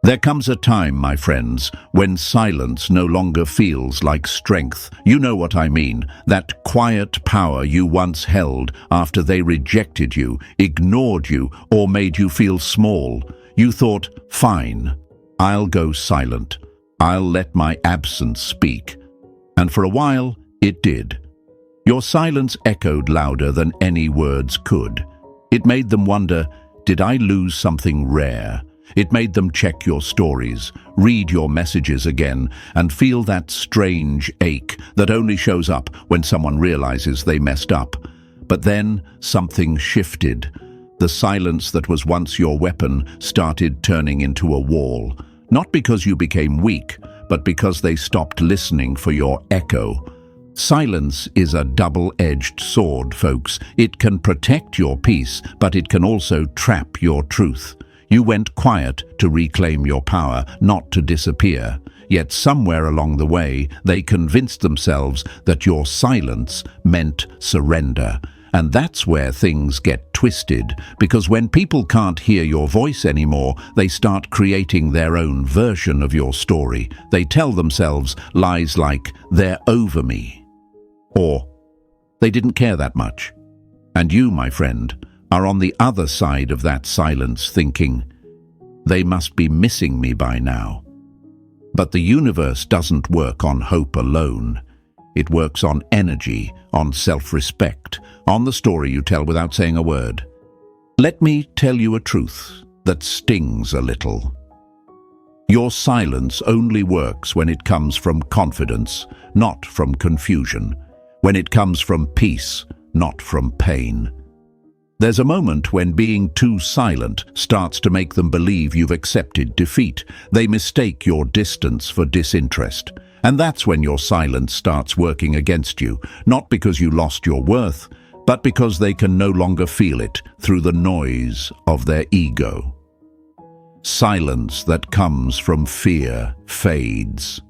There comes a time, my friends, when silence no longer feels like strength. You know what I mean, that quiet power you once held after they rejected you, ignored you, or made you feel small. You thought, fine, I'll go silent. I'll let my absence speak. And for a while, it did. Your silence echoed louder than any words could. It made them wonder, did I lose something rare? It made them check your stories, read your messages again, and feel that strange ache that only shows up when someone realizes they messed up. But then something shifted. The silence that was once your weapon started turning into a wall. Not because you became weak, but because they stopped listening for your echo. Silence is a double-edged sword, folks. It can protect your peace, but it can also trap your truth. You went quiet to reclaim your power, not to disappear. Yet somewhere along the way, they convinced themselves that your silence meant surrender. And that's where things get twisted, because when people can't hear your voice anymore, they start creating their own version of your story. They tell themselves lies like, they're over me, or they didn't care that much. And you, my friend, are on the other side of that silence thinking, they must be missing me by now. But the universe doesn't work on hope alone. It works on energy, on self-respect, on the story you tell without saying a word. Let me tell you a truth that stings a little. Your silence only works when it comes from confidence, not from confusion. When it comes from peace, not from pain. There's a moment when being too silent starts to make them believe you've accepted defeat. They mistake your distance for disinterest. And that's when your silence starts working against you, not because you lost your worth, but because they can no longer feel it through the noise of their ego. Silence that comes from fear fades.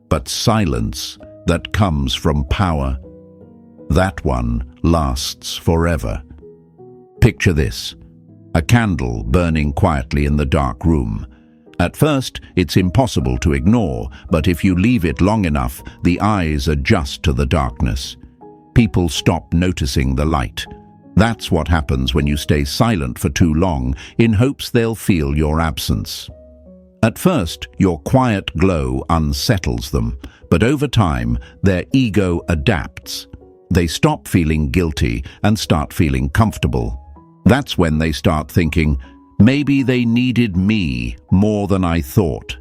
But silence that comes from power, that one lasts forever. Picture this, a candle burning quietly in the dark room. At first, it's impossible to ignore, but if you leave it long enough, the eyes adjust to the darkness. People stop noticing the light. That's what happens when you stay silent for too long, in hopes they'll feel your absence. At first, your quiet glow unsettles them, but over time, their ego adapts. They stop feeling guilty and start feeling comfortable. That's when they start thinking, maybe they needed me more than I thought.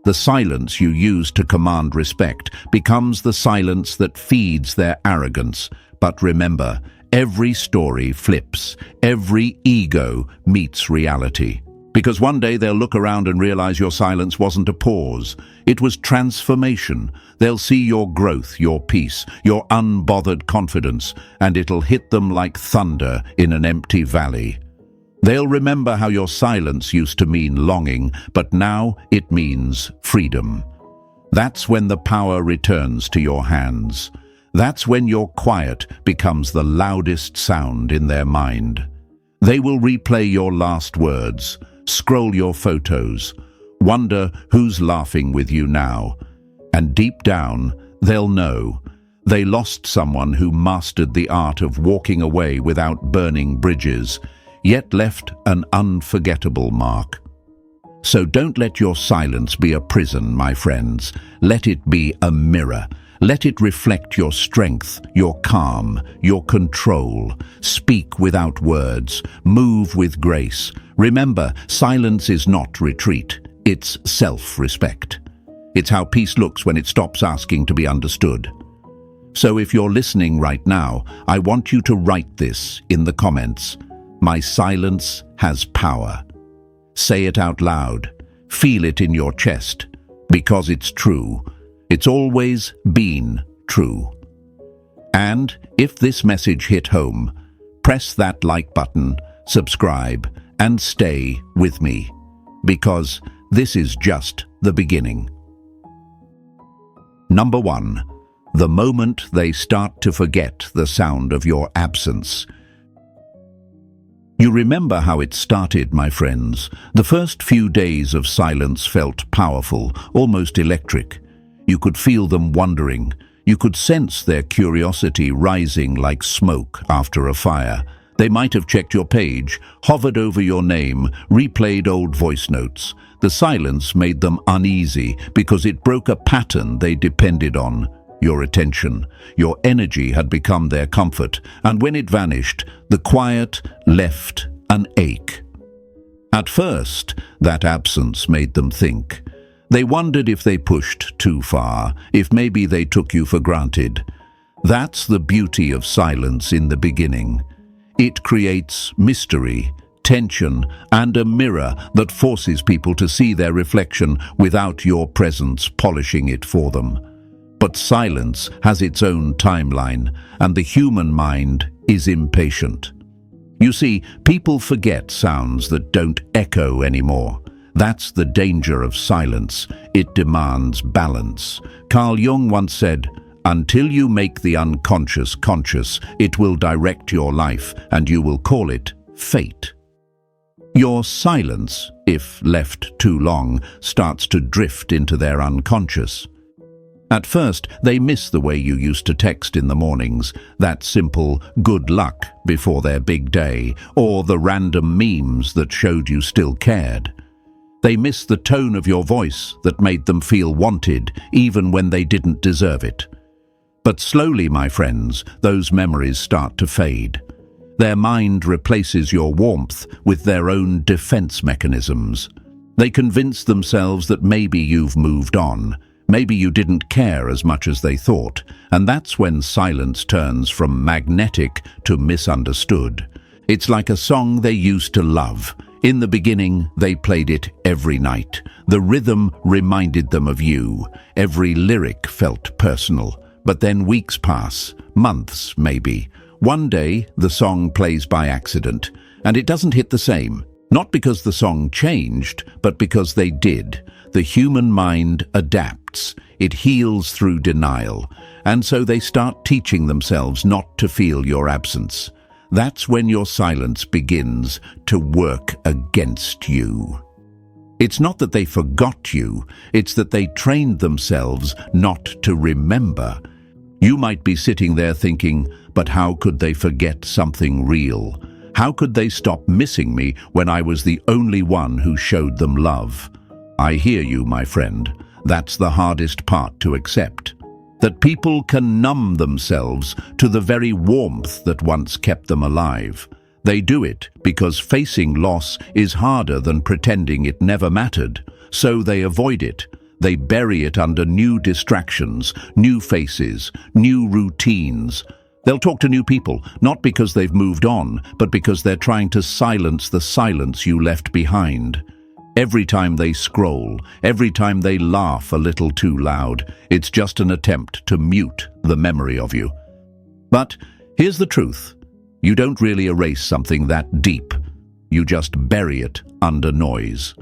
The silence you use to command respect becomes the silence that feeds their arrogance. But remember, every story flips, every ego meets reality. Because one day they'll look around and realize your silence wasn't a pause. It was transformation. They'll see your growth, your peace, your unbothered confidence, and it'll hit them like thunder in an empty valley. They'll remember how your silence used to mean longing, but now it means freedom. That's when the power returns to your hands. That's when your quiet becomes the loudest sound in their mind. They will replay your last words, scroll your photos, wonder who's laughing with you now. And deep down, they'll know they lost someone who mastered the art of walking away without burning bridges, yet left an unforgettable mark. So don't let your silence be a prison, my friends. Let it be a mirror. Let it reflect your strength, your calm, your control. Speak without words. Move with grace. Remember, silence is not retreat. It's self-respect. It's how peace looks when it stops asking to be understood. So if you're listening right now, I want you to write this in the comments. My silence has power. Say it out loud. Feel it in your chest. Because it's true. It's always been true. And if this message hit home, press that like button, subscribe, and stay with me. Because this is just the beginning. Number 1. The moment they start to forget the sound of your absence. You remember how it started, my friends. The first few days of silence felt powerful, almost electric. You could feel them wondering. You could sense their curiosity rising like smoke after a fire. They might have checked your page, hovered over your name, replayed old voice notes. The silence made them uneasy because it broke a pattern they depended on. Your attention, your energy had become their comfort, and when it vanished, the quiet left an ache. At first, that absence made them think. They wondered if they pushed too far, if maybe they took you for granted. That's the beauty of silence in the beginning. It creates mystery, tension, and a mirror that forces people to see their reflection without your presence polishing it for them. But silence has its own timeline, and the human mind is impatient. You see, people forget sounds that don't echo anymore. That's the danger of silence. It demands balance. Carl Jung once said, "Until you make the unconscious conscious, it will direct your life, and you will call it fate." Your silence, if left too long, starts to drift into their unconscious. At first, they miss the way you used to text in the mornings, that simple good luck before their big day, or the random memes that showed you still cared. They miss the tone of your voice that made them feel wanted, even when they didn't deserve it. But slowly, my friends, those memories start to fade. Their mind replaces your warmth with their own defense mechanisms. They convince themselves that maybe you've moved on. Maybe you didn't care as much as they thought, and that's when silence turns from magnetic to misunderstood. It's like a song they used to love. In the beginning, they played it every night. The rhythm reminded them of you. Every lyric felt personal. But then weeks pass, months maybe. One day, the song plays by accident, and it doesn't hit the same. Not because the song changed, but because they did. The human mind adapts. It heals through denial. And so they start teaching themselves not to feel your absence. That's when your silence begins to work against you. It's not that they forgot you, it's that they trained themselves not to remember. You might be sitting there thinking, but how could they forget something real? How could they stop missing me when I was the only one who showed them love? I hear you, my friend. That's the hardest part to accept. That people can numb themselves to the very warmth that once kept them alive. They do it because facing loss is harder than pretending it never mattered. So they avoid it. They bury it under new distractions, new faces, new routines. They'll talk to new people, not because they've moved on, but because they're trying to silence the silence you left behind. Every time they scroll, every time they laugh a little too loud, it's just an attempt to mute the memory of you. But here's the truth. You don't really erase something that deep. You just bury it under noise.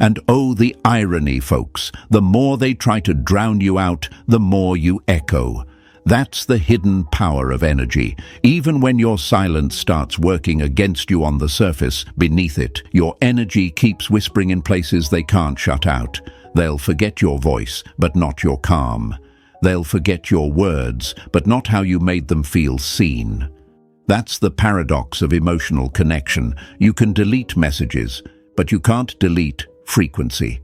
And oh, the irony, folks. The more they try to drown you out, the more you echo. That's the hidden power of energy. Even when your silence starts working against you on the surface, beneath it, your energy keeps whispering in places they can't shut out. They'll forget your voice, but not your calm. They'll forget your words, but not how you made them feel seen. That's the paradox of emotional connection. You can delete messages, but you can't delete frequency.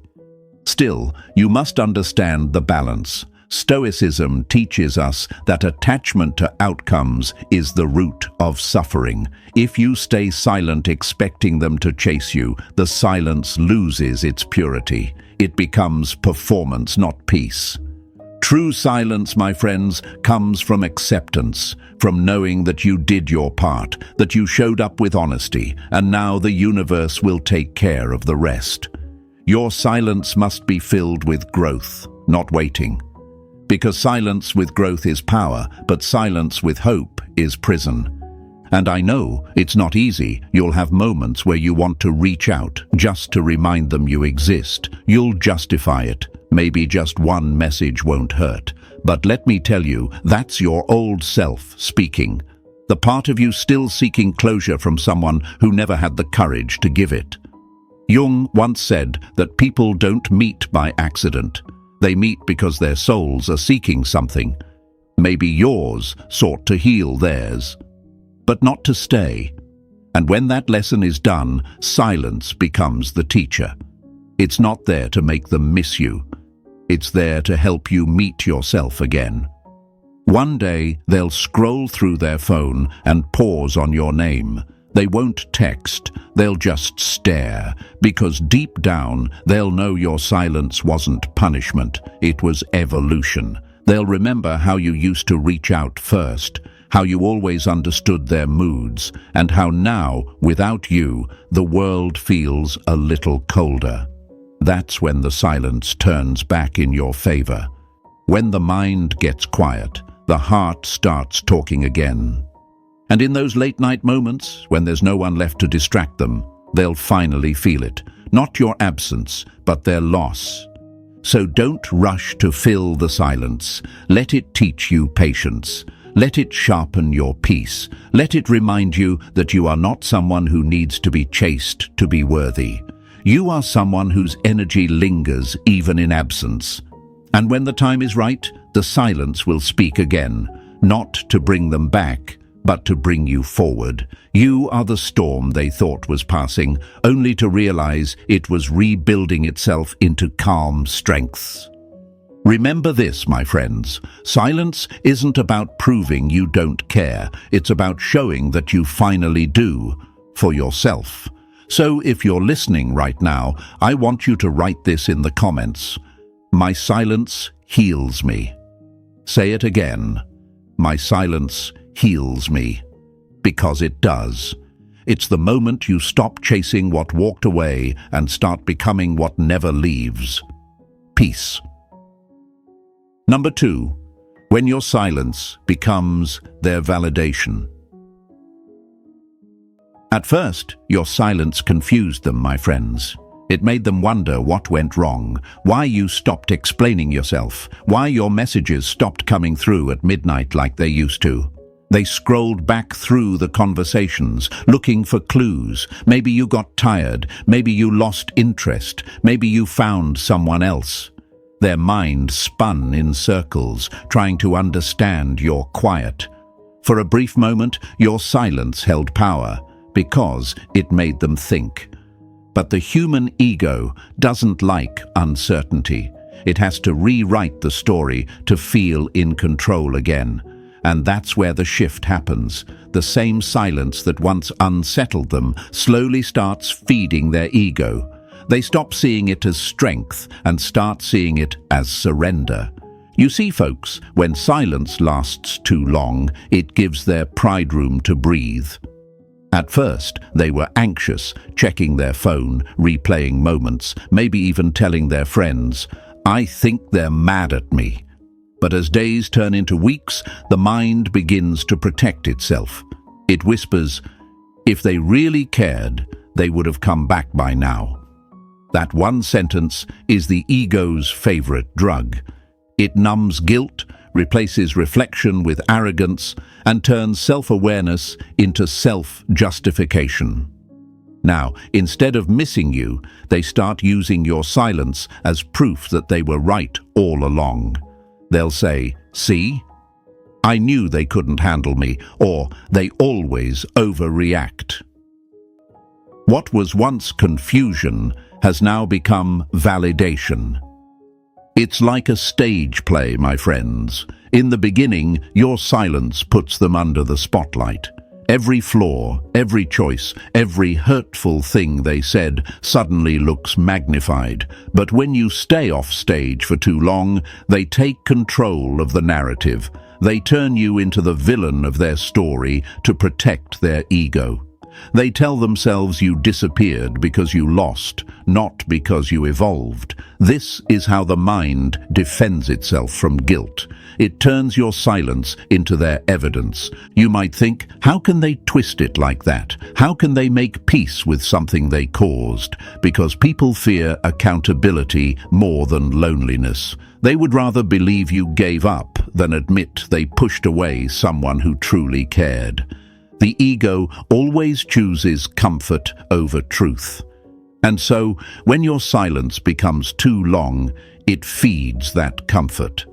Still, you must understand the balance. Stoicism teaches us that attachment to outcomes is the root of suffering. If you stay silent expecting them to chase you, the silence loses its purity. It becomes performance, not peace. True silence, my friends, comes from acceptance, from knowing that you did your part, that you showed up with honesty, and now the universe will take care of the rest. Your silence must be filled with growth, not waiting. Because silence with growth is power, but silence with hope is prison. And I know it's not easy. You'll have moments where you want to reach out just to remind them you exist. You'll justify it. Maybe just one message won't hurt. But let me tell you, that's your old self speaking. the part of you still seeking closure from someone who never had the courage to give it. Jung once said that people don't meet by accident. They meet because their souls are seeking something. Maybe yours sought to heal theirs, but not to stay. And when that lesson is done, silence becomes the teacher. It's not there to make them miss you. It's there to help you meet yourself again. One day, they'll scroll through their phone and pause on your name. They won't text, they'll just stare, because deep down, they'll know your silence wasn't punishment, it was evolution. They'll remember how you used to reach out first, how you always understood their moods, and how now, without you, the world feels a little colder. That's when the silence turns back in your favor. When the mind gets quiet, the heart starts talking again. And in those late-night moments, when there's no one left to distract them, they'll finally feel it. Not your absence, but their loss. So don't rush to fill the silence. Let it teach you patience. Let it sharpen your peace. Let it remind you that you are not someone who needs to be chased to be worthy. You are someone whose energy lingers even in absence. And when the time is right, the silence will speak again, not to bring them back, but to bring you forward. You are the storm they thought was passing, only to realize it was rebuilding itself into calm strengths. Remember this, my friends. Silence isn't about proving you don't care. It's about showing that you finally do, for yourself. So if you're listening right now, I want you to write this in the comments. My silence heals me. Say it again. My silence heals me. Because it does. It's the moment you stop chasing what walked away and start becoming what never leaves. Peace. Number 2, when your silence becomes their validation. At first, your silence confused them, my friends. It made them wonder what went wrong, why you stopped explaining yourself, why your messages stopped coming through at midnight like they used to. They scrolled back through the conversations, looking for clues. Maybe you got tired, maybe you lost interest, maybe you found someone else. Their mind spun in circles, trying to understand your quiet. For a brief moment, your silence held power, because it made them think. But the human ego doesn't like uncertainty. It has to rewrite the story to feel in control again. And that's where the shift happens. The same silence that once unsettled them slowly starts feeding their ego. They stop seeing it as strength and start seeing it as surrender. You see, folks, when silence lasts too long, it gives their pride room to breathe. At first, they were anxious, checking their phone, replaying moments, maybe even telling their friends, "I think they're mad at me." But as days turn into weeks, the mind begins to protect itself. It whispers, if they really cared, they would have come back by now. That one sentence is the ego's favorite drug. It numbs guilt, replaces reflection with arrogance, and turns self-awareness into self-justification. Now, instead of missing you, they start using your silence as proof that they were right all along. They'll say, "See? I knew they couldn't handle me," or "They always overreact." What was once confusion has now become validation. It's like a stage play, my friends. In the beginning, your silence puts them under the spotlight. Every flaw, every choice, every hurtful thing they said suddenly looks magnified. But when you stay off stage for too long, they take control of the narrative. They turn you into the villain of their story to protect their ego. They tell themselves you disappeared because you lost, not because you evolved. This is how the mind defends itself from guilt. It turns your silence into their evidence. You might think, how can they twist it like that? How can they make peace with something they caused? Because people fear accountability more than loneliness. They would rather believe you gave up than admit they pushed away someone who truly cared. The ego always chooses comfort over truth. And so, when your silence becomes too long, it feeds that comfort.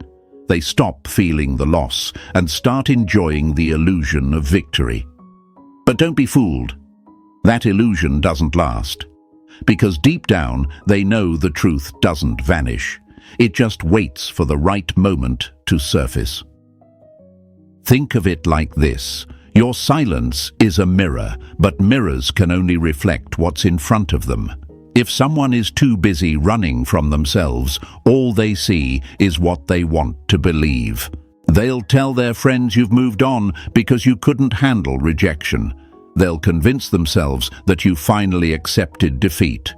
They stop feeling the loss and start enjoying the illusion of victory. But don't be fooled. That illusion doesn't last. Because deep down, they know the truth doesn't vanish. It just waits for the right moment to surface. Think of it like this. Your silence is a mirror, but mirrors can only reflect what's in front of them. If someone is too busy running from themselves, all they see is what they want to believe. They'll tell their friends you've moved on because you couldn't handle rejection. They'll convince themselves that you finally accepted defeat.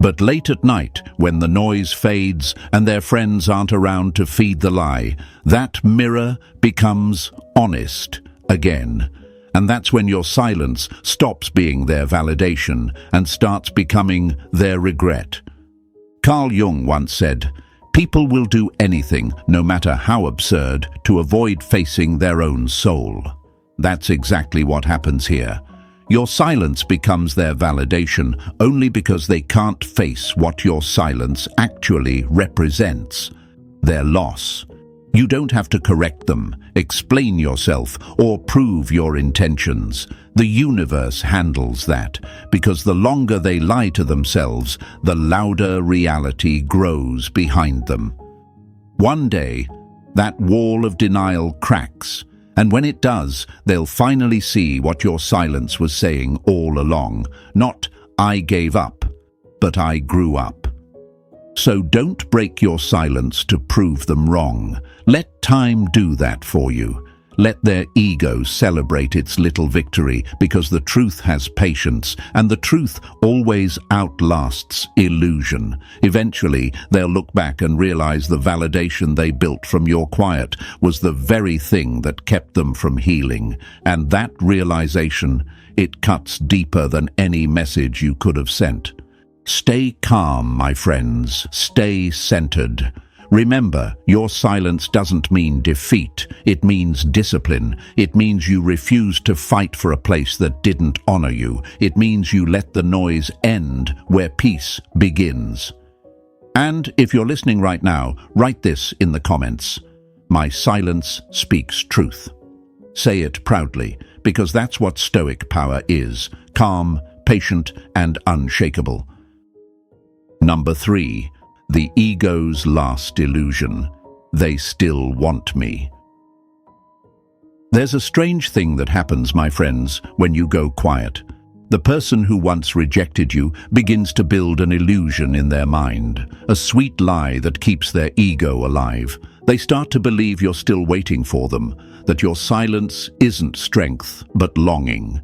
But late at night, when the noise fades and their friends aren't around to feed the lie, that mirror becomes honest again. And that's when your silence stops being their validation and starts becoming their regret. Carl Jung once said, "People will do anything, no matter how absurd, to avoid facing their own soul." That's exactly what happens here. Your silence becomes their validation only because they can't face what your silence actually represents: their loss. You don't have to correct them, explain yourself, or prove your intentions. The universe handles that, because the longer they lie to themselves, the louder reality grows behind them. One day, that wall of denial cracks, and when it does, they'll finally see what your silence was saying all along. Not, "I gave up," but "I grew up." So don't break your silence to prove them wrong. Let time do that for you. Let their ego celebrate its little victory, because the truth has patience, and the truth always outlasts illusion. Eventually, they'll look back and realize the validation they built from your quiet was the very thing that kept them from healing. And that realization, it cuts deeper than any message you could have sent. Stay calm, my friends. Stay centered. Remember, your silence doesn't mean defeat. It means discipline. It means you refuse to fight for a place that didn't honor you. It means you let the noise end where peace begins. And if you're listening right now, write this in the comments. My silence speaks truth. Say it proudly, because that's what Stoic power is: calm, patient, and unshakable. Number 3. The ego's last illusion. They still want me. There's a strange thing that happens, my friends, when you go quiet. The person who once rejected you begins to build an illusion in their mind, a sweet lie that keeps their ego alive. They start to believe you're still waiting for them, that your silence isn't strength, but longing.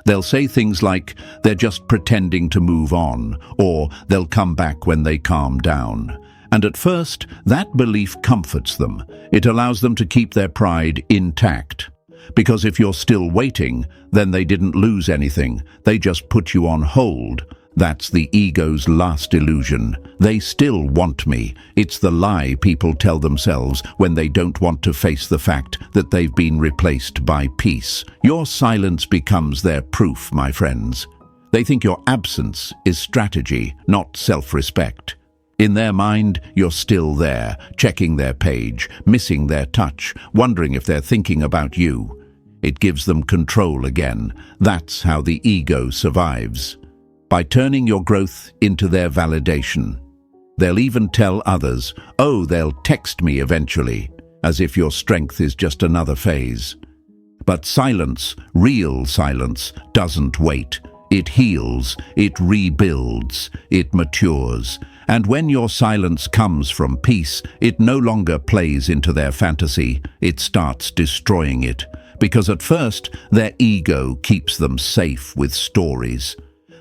They'll say things like, they're just pretending to move on, or they'll come back when they calm down. And at first, that belief comforts them. It allows them to keep their pride intact. Because if you're still waiting, then they didn't lose anything. They just put you on hold. That's the ego's last illusion. They still want me. It's the lie people tell themselves when they don't want to face the fact that they've been replaced by peace. Your silence becomes their proof, my friends. They think your absence is strategy, not self-respect. In their mind, you're still there, checking their page, missing their touch, wondering if they're thinking about you. It gives them control again. That's how the ego survives. By turning your growth into their validation. They'll even tell others, "Oh, they'll text me eventually," as if your strength is just another phase. But silence, real silence, doesn't wait. It heals, it rebuilds, it matures. And when your silence comes from peace, it no longer plays into their fantasy, it starts destroying it. Because at first, their ego keeps them safe with stories.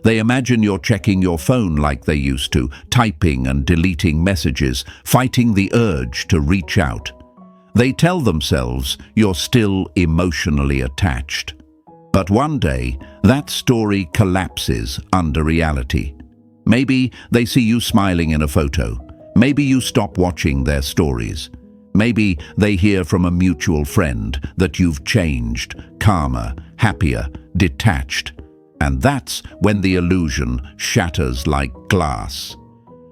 They imagine you're checking your phone like they used to, typing and deleting messages, fighting the urge to reach out. They tell themselves you're still emotionally attached. But one day, that story collapses under reality. Maybe they see you smiling in a photo. Maybe you stop watching their stories. Maybe they hear from a mutual friend that you've changed, calmer, happier, detached. And that's when the illusion shatters like glass.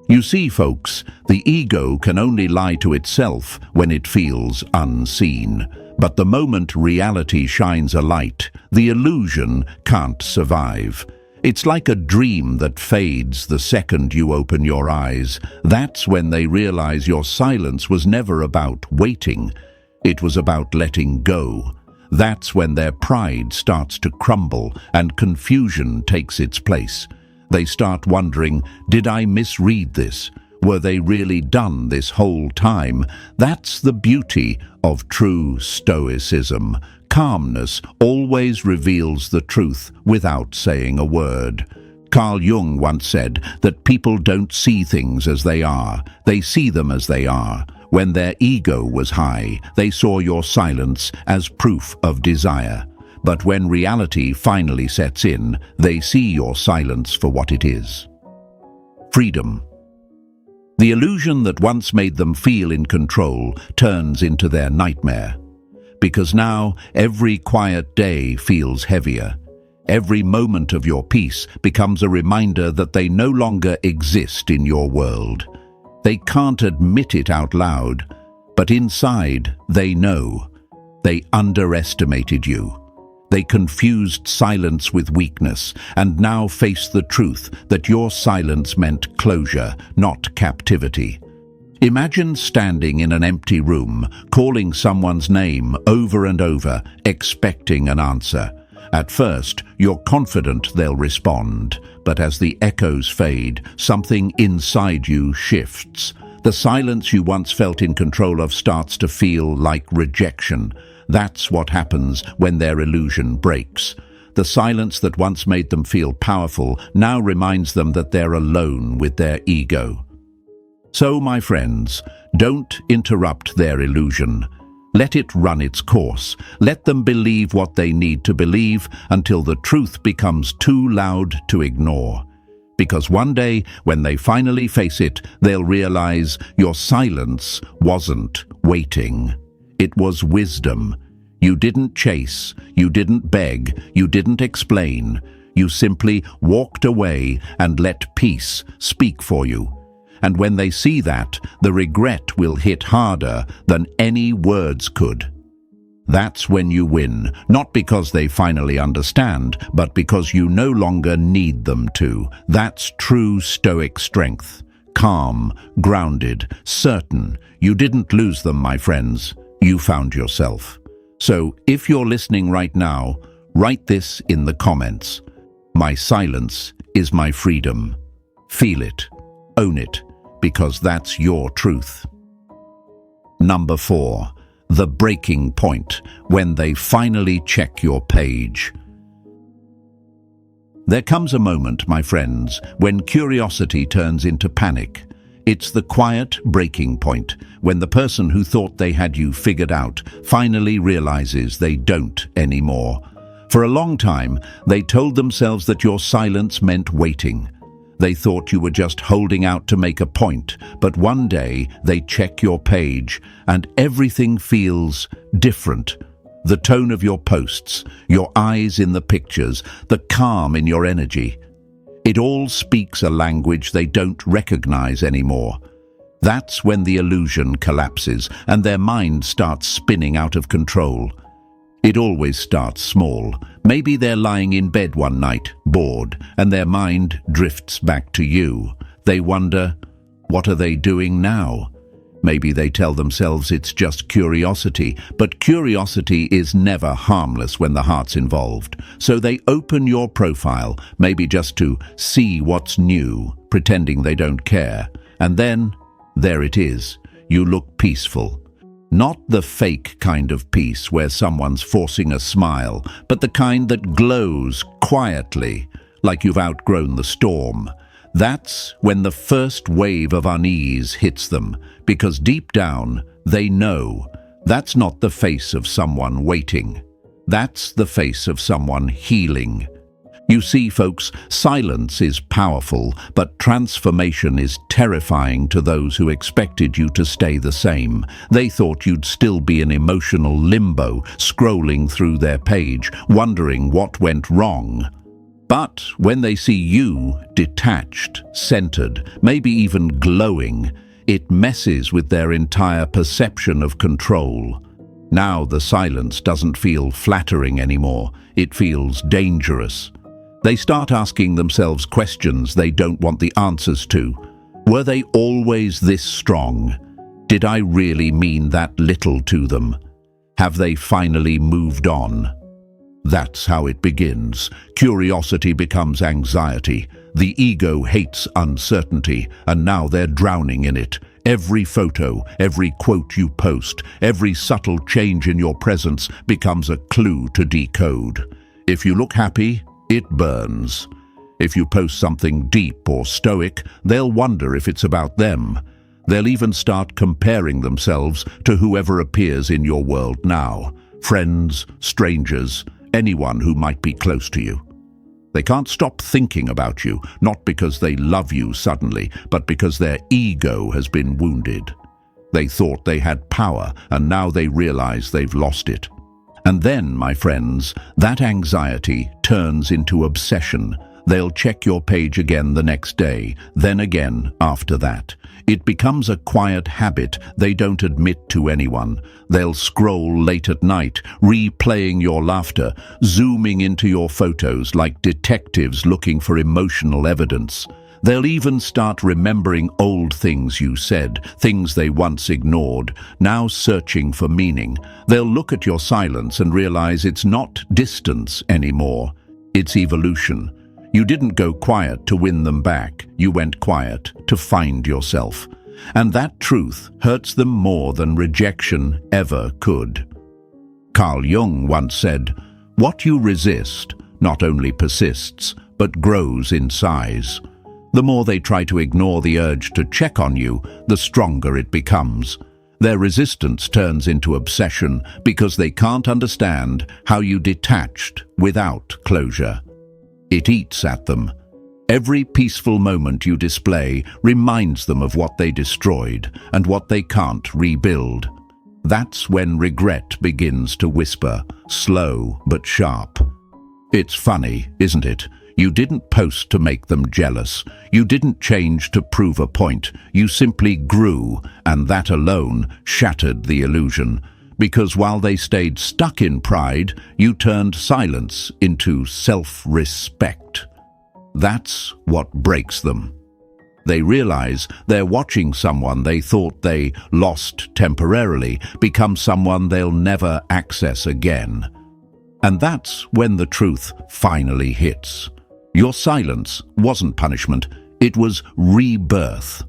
You see, folks, the ego can only lie to itself when it feels unseen. But the moment reality shines a light, the illusion can't survive. It's like a dream that fades the second you open your eyes. That's when they realize your silence was never about waiting. It was about letting go. That's when their pride starts to crumble and confusion takes its place. They start wondering, did I misread this? Were they really done this whole time? That's the beauty of true stoicism. Calmness always reveals the truth without saying a word. Carl Jung once said that people don't see things as they are, they see them as they are. When their ego was high, they saw your silence as proof of desire. But when reality finally sets in, they see your silence for what it is. Freedom. The illusion that once made them feel in control turns into their nightmare. Because now every quiet day feels heavier. Every moment of your peace becomes a reminder that they no longer exist in your world. They can't admit it out loud, but inside they know. They underestimated you. They confused silence with weakness and now face the truth that your silence meant closure, not captivity. Imagine standing in an empty room, calling someone's name over and over, expecting an answer. At first, you're confident they'll respond, but as the echoes fade, something inside you shifts. The silence you once felt in control of starts to feel like rejection. That's what happens when their illusion breaks. The silence that once made them feel powerful now reminds them that they're alone with their ego. So, my friends, don't interrupt their illusion. Let it run its course. Let them believe what they need to believe until the truth becomes too loud to ignore. Because one day, when they finally face it, they'll realize your silence wasn't waiting. It was wisdom. You didn't chase, you didn't beg, you didn't explain. You simply walked away and let peace speak for you. And when they see that, the regret will hit harder than any words could. That's when you win, not because they finally understand, but because you no longer need them to. That's true stoic strength. Calm, grounded, certain. You didn't lose them, my friends. You found yourself. So, if you're listening right now, write this in the comments. My silence is my freedom. Feel it. Own it. Because that's your truth. Number 4. The breaking point, when they finally check your page. There comes a moment, my friends, when curiosity turns into panic. It's the quiet breaking point, when the person who thought they had you figured out finally realizes they don't anymore. For a long time, they told themselves that your silence meant waiting. They thought you were just holding out to make a point, but one day they check your page and everything feels different. The tone of your posts, your eyes in the pictures, the calm in your energy. It all speaks a language they don't recognize anymore. That's when the illusion collapses and their mind starts spinning out of control. It always starts small. Maybe they're lying in bed one night, bored, and their mind drifts back to you. They wonder, what are they doing now? Maybe they tell themselves it's just curiosity, but curiosity is never harmless when the heart's involved. So they open your profile, maybe just to see what's new, pretending they don't care. And then, there it is. You look peaceful. Not the fake kind of peace where someone's forcing a smile, but the kind that glows quietly, like you've outgrown the storm. That's when the first wave of unease hits them, because deep down, they know that's not the face of someone waiting. That's the face of someone healing. You see, folks, silence is powerful, but transformation is terrifying to those who expected you to stay the same. They thought you'd still be in emotional limbo, scrolling through their page, wondering what went wrong. But when they see you, detached, centered, maybe even glowing, it messes with their entire perception of control. Now the silence doesn't feel flattering anymore. It feels dangerous. They start asking themselves questions they don't want the answers to. Were they always this strong? Did I really mean that little to them? Have they finally moved on? That's how it begins. Curiosity becomes anxiety. The ego hates uncertainty, and now they're drowning in it. Every photo, every quote you post, every subtle change in your presence becomes a clue to decode. If you look happy, it burns. If you post something deep or stoic, they'll wonder if it's about them. They'll even start comparing themselves to whoever appears in your world now. Friends, strangers, anyone who might be close to you. They can't stop thinking about you, not because they love you suddenly, but because their ego has been wounded. They thought they had power, and now they realize they've lost it. And then, my friends, that anxiety turns into obsession. They'll check your page again the next day, then again after that. It becomes a quiet habit they don't admit to anyone. They'll scroll late at night, replaying your laughter, zooming into your photos like detectives looking for emotional evidence. They'll even start remembering old things you said, things they once ignored, now searching for meaning. They'll look at your silence and realize it's not distance anymore. It's evolution. You didn't go quiet to win them back. You went quiet to find yourself. And that truth hurts them more than rejection ever could. Carl Jung once said, "What you resist not only persists, but grows in size." The more they try to ignore the urge to check on you, the stronger it becomes. Their resistance turns into obsession because they can't understand how you detached without closure. It eats at them. Every peaceful moment you display reminds them of what they destroyed and what they can't rebuild. That's when regret begins to whisper, slow but sharp. It's funny, isn't it? You didn't post to make them jealous. You didn't change to prove a point. You simply grew, and that alone shattered the illusion. Because while they stayed stuck in pride, you turned silence into self-respect. That's what breaks them. They realize they're watching someone they thought they lost temporarily become someone they'll never access again. And that's when the truth finally hits. Your silence wasn't punishment, it was rebirth.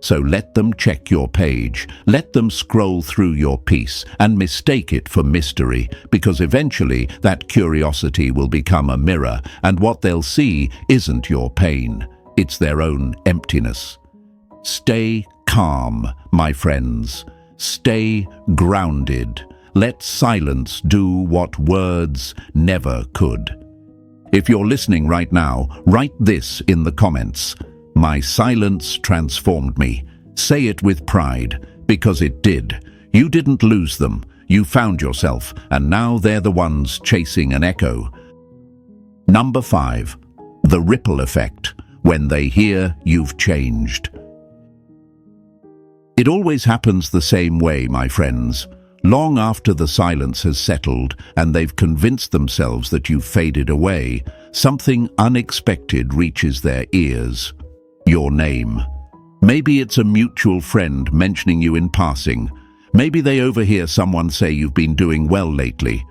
So let them check your page, let them scroll through your piece and mistake it for mystery, because eventually that curiosity will become a mirror, and what they'll see isn't your pain, it's their own emptiness. Stay calm, my friends. Stay grounded. Let silence do what words never could. If you're listening right now, write this in the comments. My silence transformed me. Say it with pride, because it did. You didn't lose them. You found yourself, and now they're the ones chasing an echo. Number 5. The ripple effect. When they hear you've changed. It always happens the same way, my friends. Long after the silence has settled and they've convinced themselves that you've faded away, something unexpected reaches their ears. Your name. Maybe it's a mutual friend mentioning you in passing. Maybe they overhear someone say you've been doing well lately.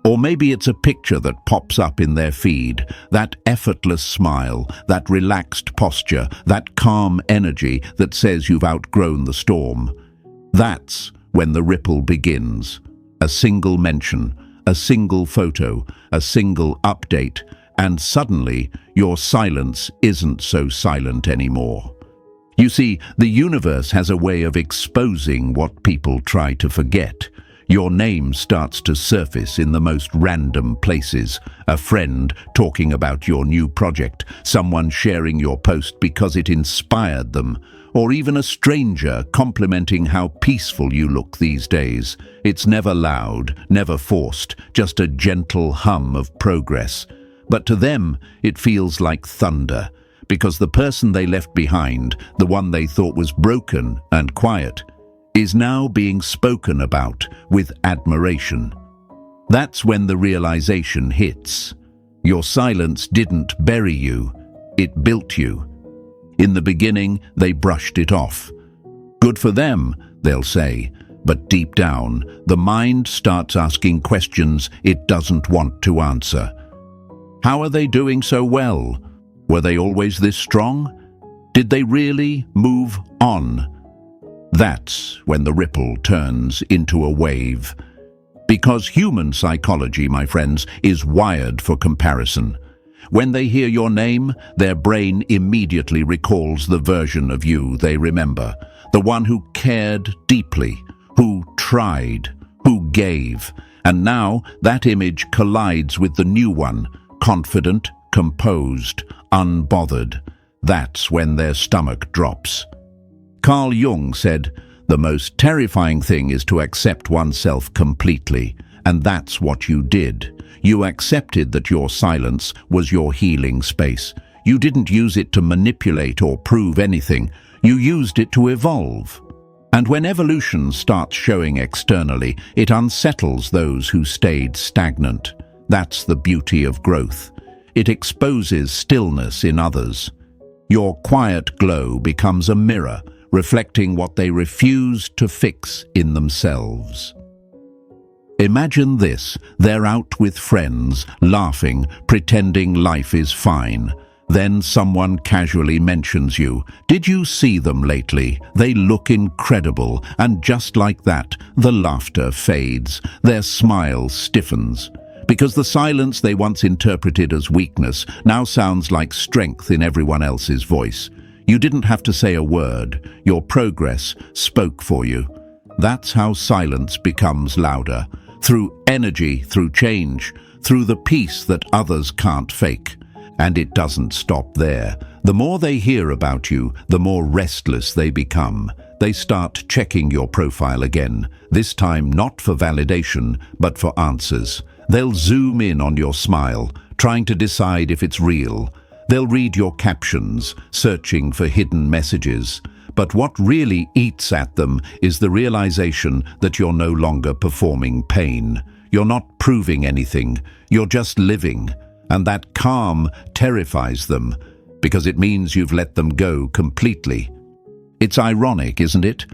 Or maybe it's a picture that pops up in their feed, that effortless smile, that relaxed posture, that calm energy that says you've outgrown the storm. That's when the ripple begins. A single mention, a single photo, a single update, and suddenly your silence isn't so silent anymore. You see, the universe has a way of exposing what people try to forget. Your name starts to surface in the most random places. A friend talking about your new project, someone sharing your post because it inspired them, or even a stranger complimenting how peaceful you look these days. It's never loud, never forced, just a gentle hum of progress. But to them, it feels like thunder, because the person they left behind, the one they thought was broken and quiet, is now being spoken about with admiration. That's when the realization hits. Your silence didn't bury you, it built you. In the beginning, they brushed it off. Good for them, they'll say, but deep down, the mind starts asking questions it doesn't want to answer. How are they doing so well? Were they always this strong? Did they really move on? That's when the ripple turns into a wave. Because human psychology, my friends, is wired for comparison. When they hear your name, their brain immediately recalls the version of you they remember, the one who cared deeply, who tried, who gave. And now that image collides with the new one, confident, composed, unbothered. That's when their stomach drops. Carl Jung said, "The most terrifying thing is to accept oneself completely." And that's what you did. You accepted that your silence was your healing space. You didn't use it to manipulate or prove anything. You used it to evolve. And when evolution starts showing externally, it unsettles those who stayed stagnant. That's the beauty of growth. It exposes stillness in others. Your quiet glow becomes a mirror, reflecting what they refused to fix in themselves. Imagine this: they're out with friends, laughing, pretending life is fine. Then someone casually mentions you. "Did you see them lately? They look incredible." And just like that, the laughter fades, their smile stiffens. Because the silence they once interpreted as weakness now sounds like strength in everyone else's voice. You didn't have to say a word. Your progress spoke for you. That's how silence becomes louder. Through energy, through change, through the peace that others can't fake. And it doesn't stop there. The more they hear about you, the more restless they become. They start checking your profile again, this time not for validation, but for answers. They'll zoom in on your smile, trying to decide if it's real. They'll read your captions, searching for hidden messages. But what really eats at them is the realization that you're no longer performing pain. You're not proving anything, you're just living. And that calm terrifies them, because it means you've let them go completely. It's ironic, isn't it?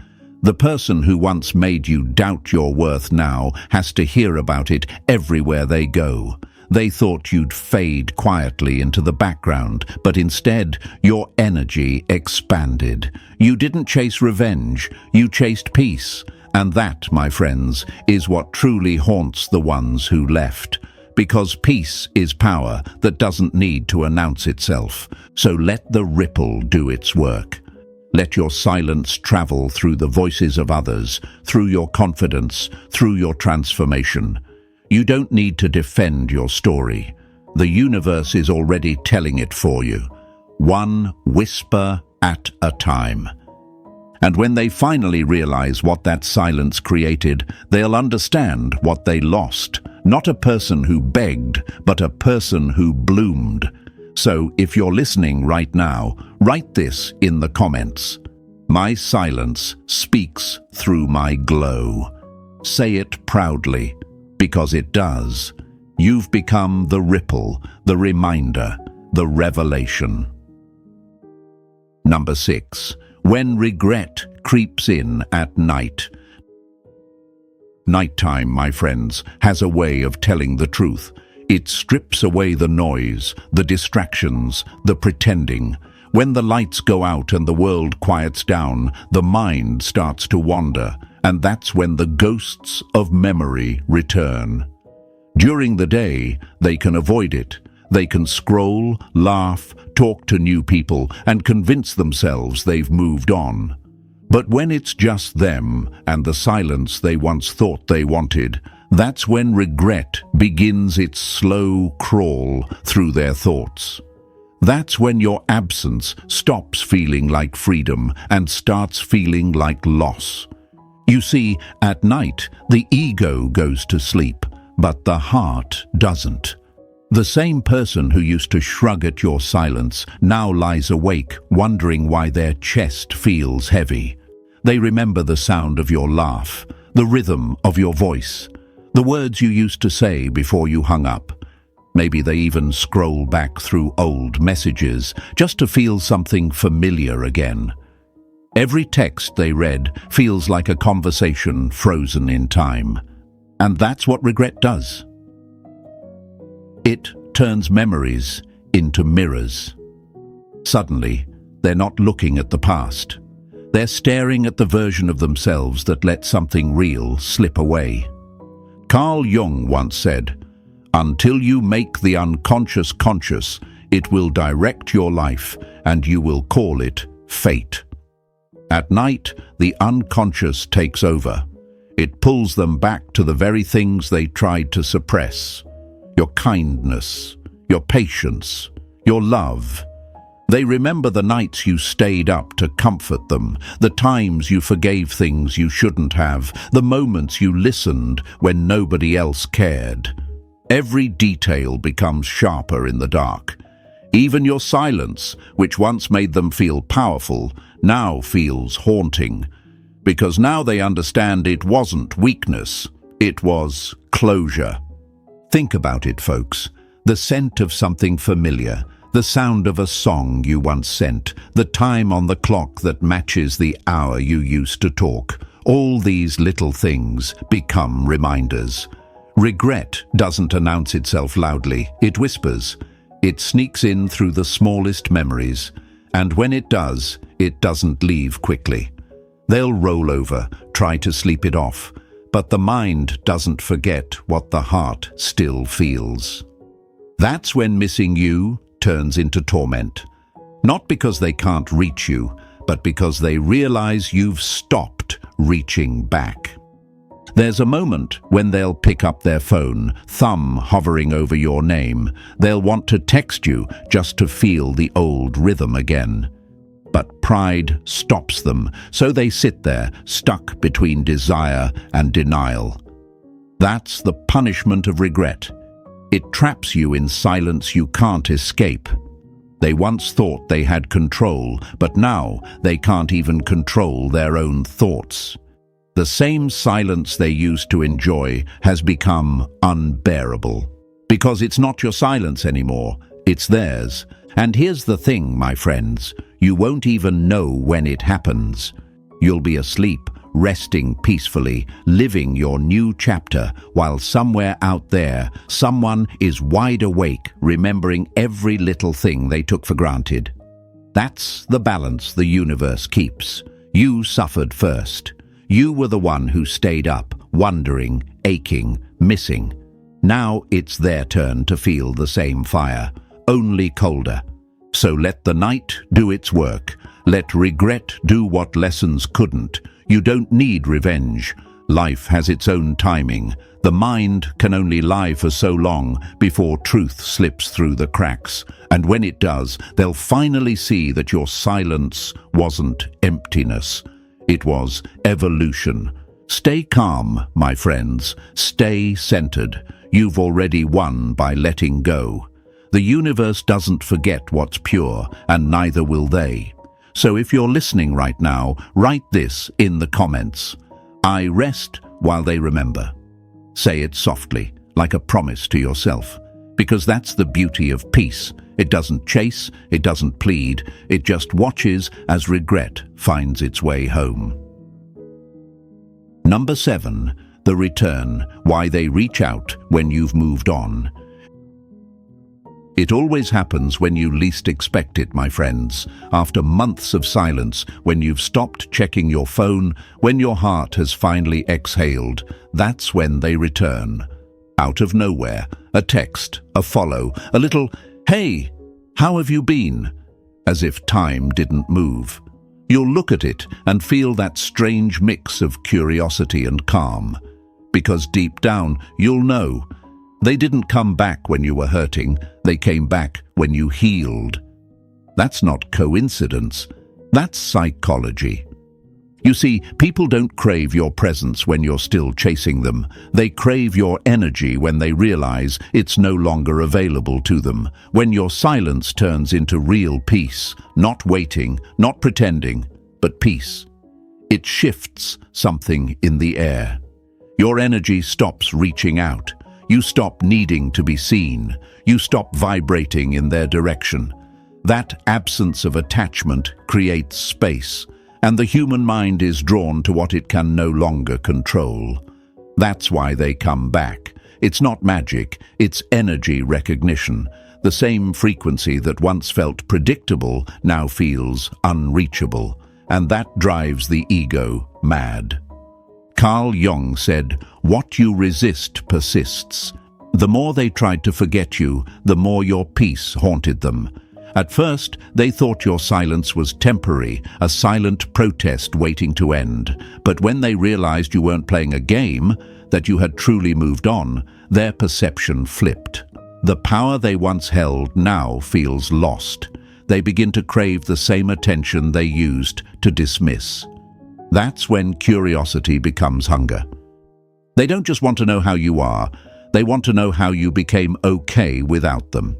The person who once made you doubt your worth now has to hear about it everywhere they go. They thought you'd fade quietly into the background, but instead your energy expanded. You didn't chase revenge, you chased peace. And that, my friends, is what truly haunts the ones who left. Because peace is power that doesn't need to announce itself. So let the ripple do its work. Let your silence travel through the voices of others, through your confidence, through your transformation. You don't need to defend your story. The universe is already telling it for you, one whisper at a time. And when they finally realize what that silence created, they'll understand what they lost. Not a person who begged, but a person who bloomed. So if you're listening right now, write this in the comments. My silence speaks through my glow. Say it proudly, because it does. You've become the ripple, the reminder, the revelation. Number 6. When regret creeps in at night. Nighttime, my friends, has a way of telling the truth. It strips away the noise, the distractions, the pretending. When the lights go out and the world quiets down, the mind starts to wander, and that's when the ghosts of memory return. During the day, they can avoid it. They can scroll, laugh, talk to new people, and convince themselves they've moved on. But when it's just them and the silence they once thought they wanted, that's when regret begins its slow crawl through their thoughts. That's when your absence stops feeling like freedom and starts feeling like loss. You see, at night, the ego goes to sleep, but the heart doesn't. The same person who used to shrug at your silence now lies awake, wondering why their chest feels heavy. They remember the sound of your laugh, the rhythm of your voice, the words you used to say before you hung up. Maybe they even scroll back through old messages just to feel something familiar again. Every text they read feels like a conversation frozen in time. And that's what regret does. It turns memories into mirrors. Suddenly, they're not looking at the past. They're staring at the version of themselves that let something real slip away. Carl Jung once said, "Until you make the unconscious conscious, it will direct your life, and you will call it fate." At night, the unconscious takes over. It pulls them back to the very things they tried to suppress. Your kindness, your patience, your love. They remember the nights you stayed up to comfort them, the times you forgave things you shouldn't have, the moments you listened when nobody else cared. Every detail becomes sharper in the dark. Even your silence, which once made them feel powerful, now feels haunting. Because now they understand it wasn't weakness, it was closure. Think about it, folks. The scent of something familiar, the sound of a song you once sent, the time on the clock that matches the hour you used to talk. All these little things become reminders. Regret doesn't announce itself loudly, it whispers. It sneaks in through the smallest memories, and when it does, it doesn't leave quickly. They'll roll over, try to sleep it off, but the mind doesn't forget what the heart still feels. That's when missing you turns into torment. Not because they can't reach you, but because they realize you've stopped reaching back. There's a moment when they'll pick up their phone, thumb hovering over your name. They'll want to text you just to feel the old rhythm again. But pride stops them, so they sit there, stuck between desire and denial. That's the punishment of regret. It traps you in silence you can't escape. They once thought they had control, but now they can't even control their own thoughts. The same silence they used to enjoy has become unbearable. Because it's not your silence anymore, it's theirs. And here's the thing, my friends, you won't even know when it happens. You'll be asleep, resting peacefully, living your new chapter, while somewhere out there, someone is wide awake, remembering every little thing they took for granted. That's the balance the universe keeps. You suffered first. You were the one who stayed up, wondering, aching, missing. Now it's their turn to feel the same fire, only colder. So let the night do its work. Let regret do what lessons couldn't. You don't need revenge. Life has its own timing. The mind can only lie for so long before truth slips through the cracks. And when it does, they'll finally see that your silence wasn't emptiness. It was evolution. Stay calm, my friends. Stay centered. You've already won by letting go. The universe doesn't forget what's pure, and neither will they. So if you're listening right now, write this in the comments. I rest while they remember. Say it softly, like a promise to yourself. Because that's the beauty of peace. It doesn't chase, it doesn't plead, it just watches as regret finds its way home. Number 7, the return, why they reach out when you've moved on. It always happens when you least expect it, my friends. After months of silence, when you've stopped checking your phone, when your heart has finally exhaled, that's when they return. Out of nowhere, a text, a follow, a little, "Hey, how have you been?" As if time didn't move. You'll look at it and feel that strange mix of curiosity and calm. Because deep down, you'll know they didn't come back when you were hurting, they came back when you healed. That's not coincidence, that's psychology. You see, people don't crave your presence when you're still chasing them. They crave your energy when they realize it's no longer available to them. When your silence turns into real peace, not waiting, not pretending, but peace. It shifts something in the air. Your energy stops reaching out. You stop needing to be seen. You stop vibrating in their direction. That absence of attachment creates space, and the human mind is drawn to what it can no longer control. That's why they come back. It's not magic, it's energy recognition. The same frequency that once felt predictable now feels unreachable, and that drives the ego mad. Carl Jung said, "What you resist persists." The more they tried to forget you, the more your peace haunted them. At first, they thought your silence was temporary, a silent protest waiting to end. But when they realized you weren't playing a game, that you had truly moved on, their perception flipped. The power they once held now feels lost. They begin to crave the same attention they used to dismiss. That's when curiosity becomes hunger. They don't just want to know how you are, they want to know how you became okay without them.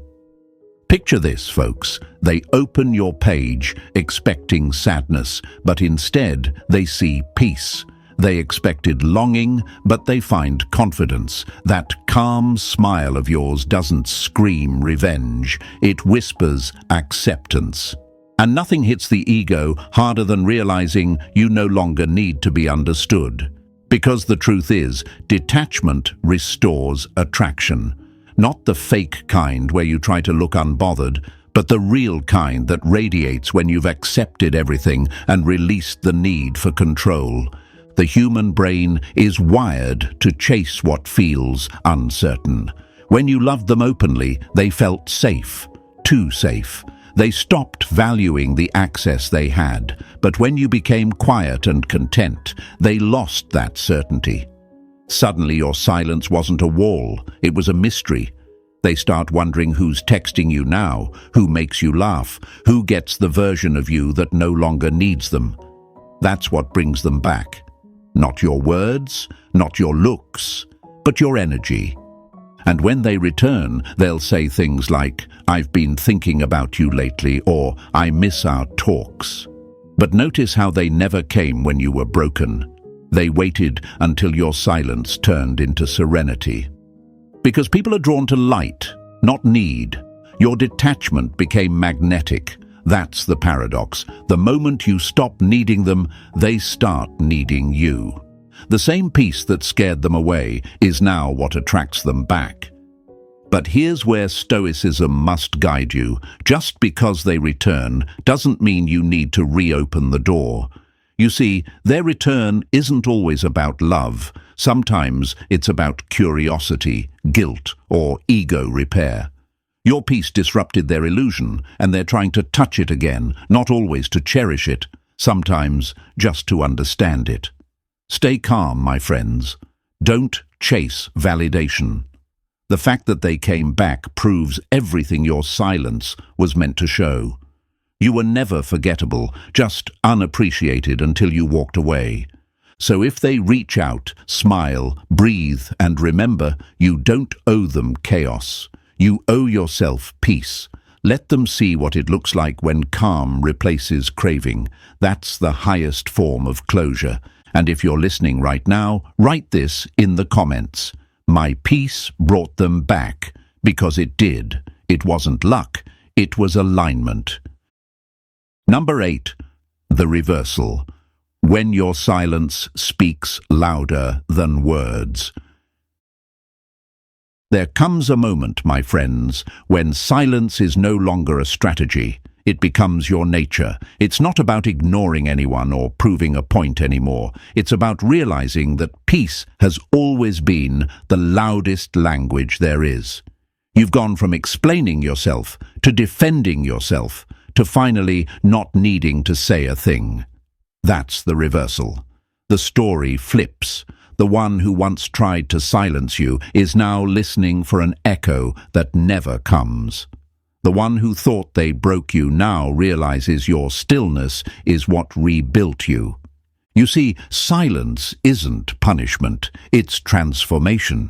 Picture this, folks. They open your page expecting sadness, but instead they see peace. They expected longing, but they find confidence. That calm smile of yours doesn't scream revenge. It whispers acceptance. And nothing hits the ego harder than realizing you no longer need to be understood. Because the truth is, detachment restores attraction. Not the fake kind where you try to look unbothered, but the real kind that radiates when you've accepted everything and released the need for control. The human brain is wired to chase what feels uncertain. When you loved them openly, they felt safe, too safe. They stopped valuing the access they had, but when you became quiet and content, they lost that certainty. Suddenly your silence wasn't a wall, it was a mystery. They start wondering who's texting you now, who makes you laugh, who gets the version of you that no longer needs them. That's what brings them back. Not your words, not your looks, but your energy. And when they return, they'll say things like, "I've been thinking about you lately," or "I miss our talks." But notice how they never came when you were broken. They waited until your silence turned into serenity. Because people are drawn to light, not need. Your detachment became magnetic. That's the paradox. The moment you stop needing them, they start needing you. The same peace that scared them away is now what attracts them back. But here's where stoicism must guide you. Just because they return doesn't mean you need to reopen the door. You see, their return isn't always about love. Sometimes it's about curiosity, guilt, or ego repair. Your peace disrupted their illusion, and they're trying to touch it again, not always to cherish it, sometimes just to understand it. Stay calm, my friends. Don't chase validation. The fact that they came back proves everything your silence was meant to show. You were never forgettable, just unappreciated until you walked away. So if they reach out, smile, breathe, and remember, you don't owe them chaos. You owe yourself peace. Let them see what it looks like when calm replaces craving. That's the highest form of closure. And if you're listening right now, write this in the comments. My peace brought them back, because it did. It wasn't luck, it was alignment. Number 8, the reversal. When your silence speaks louder than words. There comes a moment, my friends, when silence is no longer a strategy. It becomes your nature. It's not about ignoring anyone or proving a point anymore. It's about realizing that peace has always been the loudest language there is. You've gone from explaining yourself to defending yourself, to finally not needing to say a thing. That's the reversal. The story flips. The one who once tried to silence you is now listening for an echo that never comes. The one who thought they broke you now realizes your stillness is what rebuilt you. You see, silence isn't punishment, it's transformation.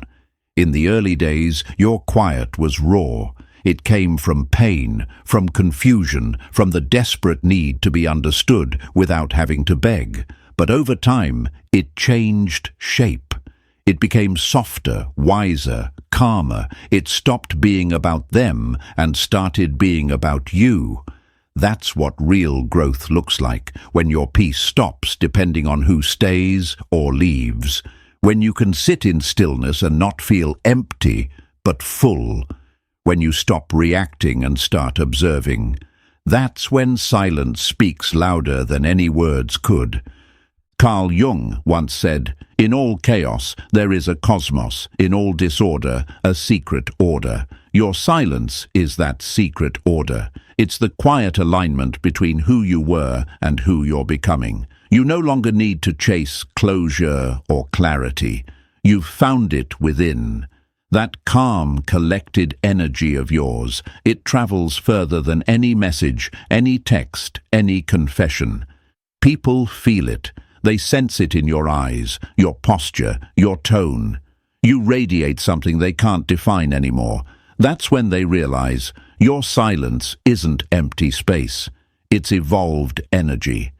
In the early days, your quiet was raw. It came from pain, from confusion, from the desperate need to be understood without having to beg. But over time, it changed shape. It became softer, wiser, calmer. It stopped being about them and started being about you. That's what real growth looks like, when your peace stops depending on who stays or leaves. When you can sit in stillness and not feel empty, but full. When you stop reacting and start observing. That's when silence speaks louder than any words could. Carl Jung once said, "In all chaos there is a cosmos, in all disorder a secret order." Your silence is that secret order. It's the quiet alignment between who you were and who you're becoming. You no longer need to chase closure or clarity. You've found it within. That calm, collected energy of yours, it travels further than any message, any text, any confession. People feel it. They sense it in your eyes, your posture, your tone. You radiate something they can't define anymore. That's when they realize your silence isn't empty space. It's evolved energy.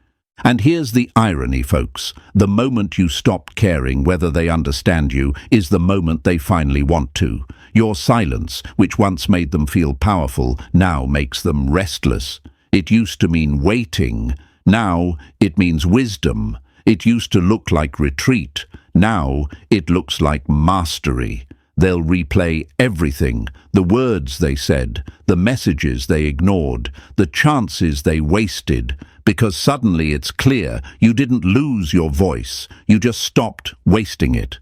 And here's the irony, folks. The moment you stop caring whether they understand you is the moment they finally want to. Your silence, which once made them feel powerful, now makes them restless. It used to mean waiting. Now it means wisdom. It used to look like retreat. Now it looks like mastery. They'll replay everything, the words they said, the messages they ignored, the chances they wasted, because suddenly it's clear you didn't lose your voice, you just stopped wasting it.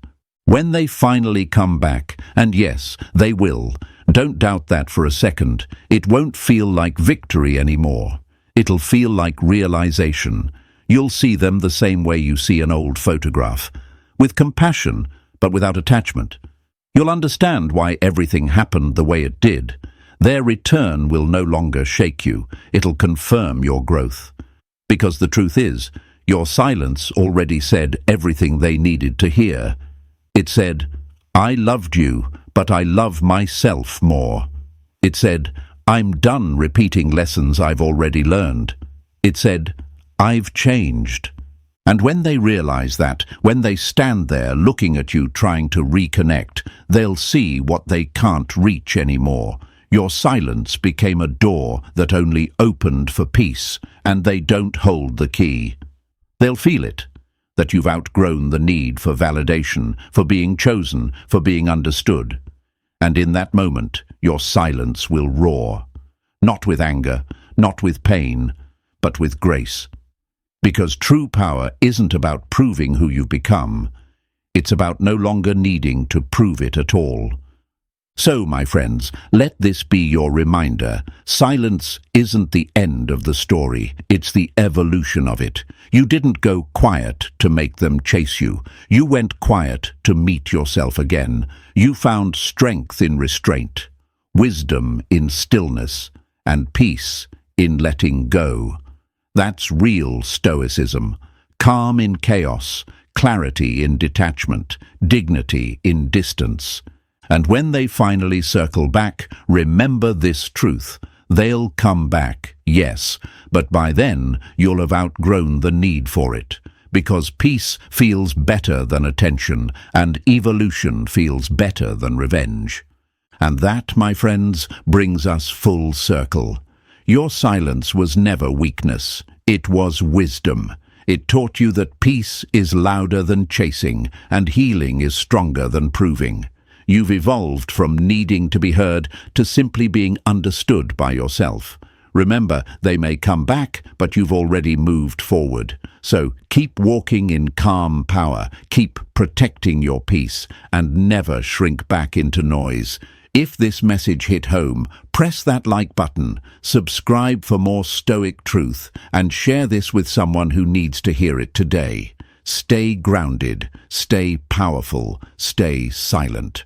When they finally come back, and yes, they will, don't doubt that for a second, it won't feel like victory anymore. It'll feel like realization. You'll see them the same way you see an old photograph, with compassion, but without attachment. You'll understand why everything happened the way it did. Their return will no longer shake you. It'll confirm your growth. Because the truth is, your silence already said everything they needed to hear. It said, "I loved you, but I love myself more." It said, "I'm done repeating lessons I've already learned." It said, "I've changed." And when they realize that, when they stand there looking at you trying to reconnect, they'll see what they can't reach anymore. Your silence became a door that only opened for peace, and they don't hold the key. They'll feel it, that you've outgrown the need for validation, for being chosen, for being understood. And in that moment, your silence will roar. Not with anger, not with pain, but with grace. Because true power isn't about proving who you've become. It's about no longer needing to prove it at all. So, my friends, let this be your reminder. Silence isn't the end of the story. It's the evolution of it. You didn't go quiet to make them chase you. You went quiet to meet yourself again. You found strength in restraint, wisdom in stillness, and peace in letting go. That's real stoicism. Calm in chaos, clarity in detachment, dignity in distance. And when they finally circle back, remember this truth. They'll come back, yes, but by then you'll have outgrown the need for it. Because peace feels better than attention, and evolution feels better than revenge. And that, my friends, brings us full circle. Your silence was never weakness. It was wisdom. It taught you that peace is louder than chasing, and healing is stronger than proving. You've evolved from needing to be heard to simply being understood by yourself. Remember, they may come back, but you've already moved forward. So keep walking in calm power, keep protecting your peace, and never shrink back into noise. If this message hit home, press that like button, subscribe for more stoic truth, and share this with someone who needs to hear it today. Stay grounded, stay powerful, stay silent.